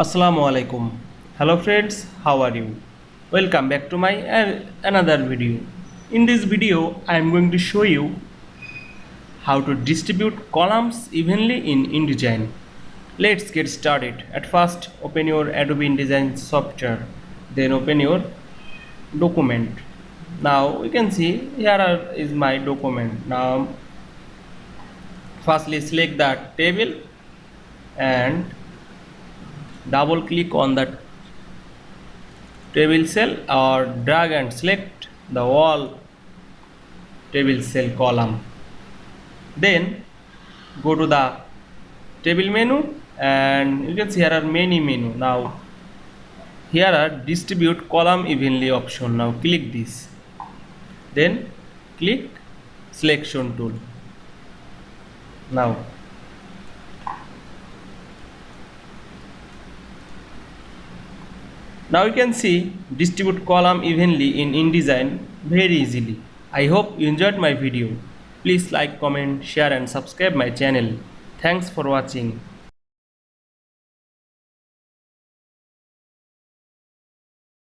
Assalamu Walaikum. Hello friends, how are you? Welcome back to my another video. In this video, I am going to show you how to distribute columns evenly in InDesign. Let's get started. At first, open your Adobe InDesign software. Then open your document. Now you can see is my document. Now firstly select the table and double click on the table cell or drag and select the wall table cell column. Then go to the table menu and you can see here are many menu. Now here are distribute column evenly option. Now click this, then click selection tool. Now you can see distribute column evenly in InDesign very easily. I hope you enjoyed my video. Please like, comment, share and subscribe my channel. Thanks for watching.